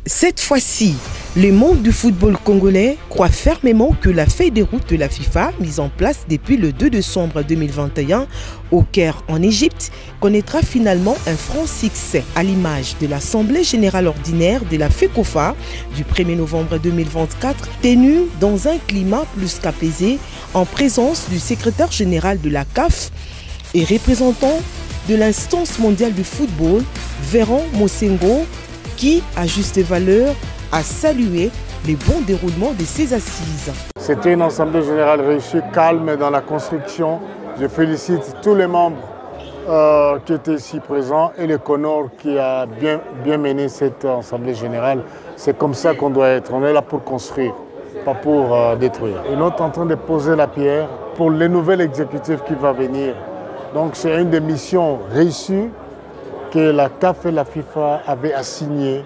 Cette fois-ci, le monde du football congolais croit fermement que la feuille de route de la FIFA, mise en place depuis le 2 décembre 2021 au Caire en Égypte, connaîtra finalement un franc succès à l'image de l'Assemblée générale ordinaire de la FECOFA du 1er novembre 2024, tenue dans un climat plus qu'apaisé en présence du secrétaire général de la CAF et représentant de l'instance mondiale du football, Véran Mosengo, qui, à juste valeur, a salué les bons déroulements de ces assises. C'était une assemblée générale réussie, calme dans la construction. Je félicite tous les membres qui étaient ici présents et le CONOR qui a bien mené cette assemblée générale. C'est comme ça qu'on doit être. On est là pour construire, pas pour détruire. Et nous sommes en train de poser la pierre pour le nouvel exécutif qui va venir. Donc c'est une des missions réussies que la CAF et la FIFA avaient assignées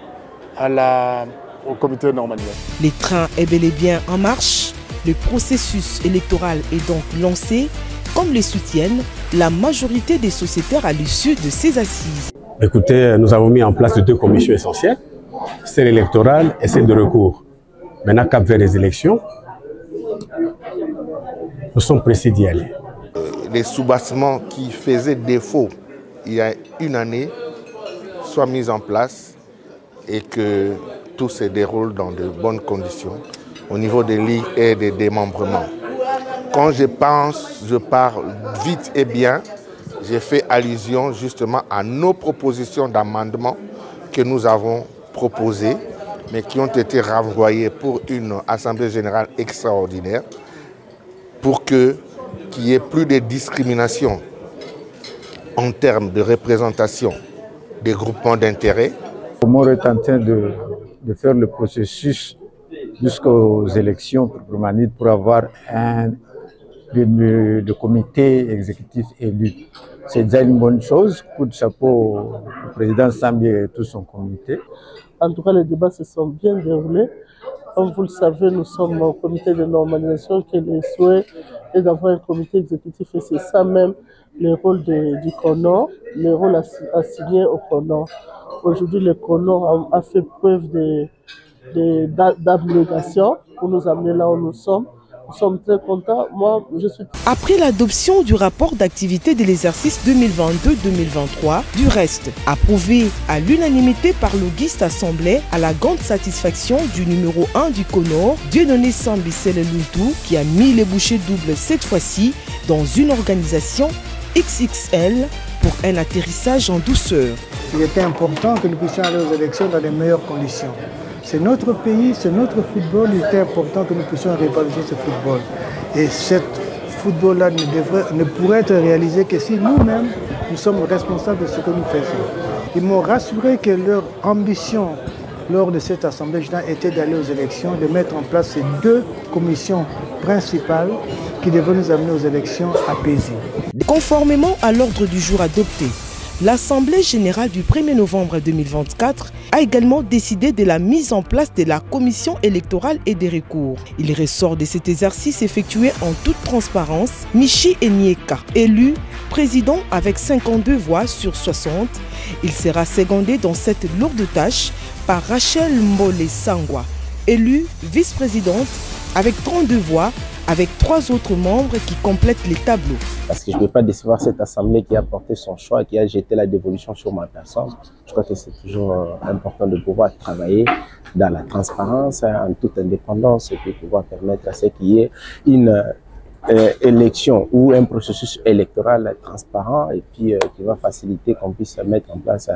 au comité de normalisation. Le train est bel et bien en marche. Le processus électoral est donc lancé, comme le soutiennent la majorité des sociétaires à l'issue de ces assises. Écoutez, nous avons mis en place deux commissions essentielles, celle électorale et celle de recours. Maintenant, cap vers les élections, nous sommes pressés d'y aller. Les soubassements qui faisaient défaut il y a une année soient mis en place et que tout se déroule dans de bonnes conditions au niveau des ligues et des démembrements. Quand je parle vite et bien, j'ai fait allusion justement à nos propositions d'amendement que nous avons proposées, mais qui ont été renvoyées pour une assemblée générale extraordinaire pour qu'il n'y ait plus de discrimination en termes de représentation des groupements d'intérêt. Le Comore est en train de faire le processus jusqu'aux élections pour avoir le comité exécutif élu. C'est déjà une bonne chose. Coup de chapeau au président Sambi et tout son comité. En tout cas, les débats se sont bien déroulés. Comme vous le savez, nous sommes au comité de normalisation qui est le souhait est d'avoir un comité exécutif et c'est ça même le rôle du CONOR, le rôle assigné au CONOR. Aujourd'hui, le CONOR a fait preuve d'abnégation pour nous amener là où nous sommes. Nous sommes très contents. Moi, je suis... Après l'adoption du rapport d'activité de l'exercice 2022-2023, du reste, approuvé à l'unanimité par l'Auguste Assemblée, à la grande satisfaction du numéro 1 du CONOR, Dieudonné Sambissel Luntu, qui a mis les bouchées doubles cette fois-ci dans une organisation XXL pour un atterrissage en douceur. Il était important que nous puissions aller aux élections dans les meilleures conditions. C'est notre pays, c'est notre football, il était important que nous puissions révaloriser ce football. Et ce football-là ne pourrait être réalisé que si nous-mêmes, nous sommes responsables de ce que nous faisons. Ils m'ont rassuré que leur ambition lors de cette assemblée générale était d'aller aux élections, de mettre en place ces deux commissions principales qui devaient nous amener aux élections apaisées. Conformément à l'ordre du jour adopté, l'Assemblée générale du 1er novembre 2024 a également décidé de la mise en place de la commission électorale et des recours. Il ressort de cet exercice effectué en toute transparence Michi Enyeka, élu président avec 52 voix sur 60. Il sera secondé dans cette lourde tâche par Rachel Mbole Sangwa, élue vice-présidente avec 32 voix, avec 3 autres membres qui complètent les tableaux. Parce que je ne vais pas décevoir cette assemblée qui a porté son choix, qui a jeté la dévolution sur ma personne. Je crois que c'est toujours important de pouvoir travailler dans la transparence, en toute indépendance, et puis pouvoir permettre à ce qu'il y ait une élection ou un processus électoral transparent et puis qui va faciliter qu'on puisse mettre en place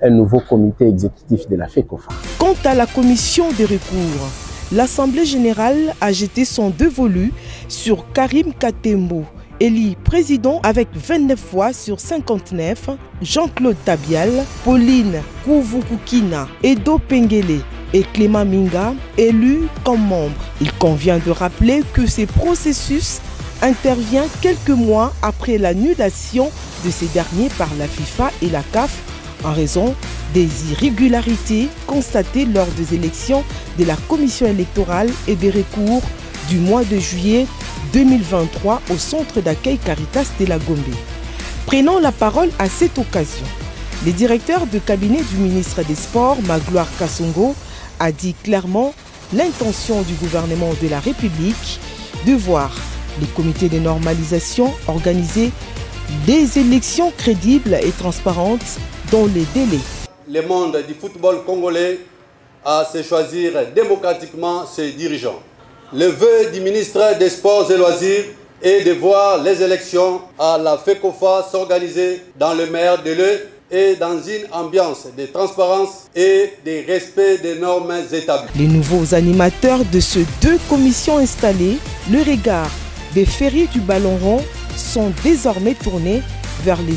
un nouveau comité exécutif de la FECOFA. Quant à la commission des recours, l'Assemblée générale a jeté son dévolu sur Karim Katembo, élu président avec 29 voix sur 59, Jean-Claude Tabial, Pauline Kouvoukoukina, Edo Pengele et Clément Minga, élus comme membres. Il convient de rappeler que ce processus intervient quelques mois après l'annulation de ces derniers par la FIFA et la CAF en raison des irrégularités constatées lors des élections de la Commission électorale et des recours du mois de juillet 2023 au centre d'accueil Caritas de la Gombe. Prenant la parole à cette occasion, le directeur de cabinet du ministre des Sports, Magloire Kassongo, a dit clairement l'intention du gouvernement de la République de voir les comités de normalisation organiser des élections crédibles et transparentes dans les délais. Le monde du football congolais a se choisir démocratiquement ses dirigeants. Le vœu du ministre des Sports et Loisirs est de voir les élections à la FECOFA s'organiser dans le meilleur délai et dans une ambiance de transparence et de respect des normes établies. Les nouveaux animateurs de ces deux commissions installées, le regard des ferries du ballon rond sont désormais tournés vers les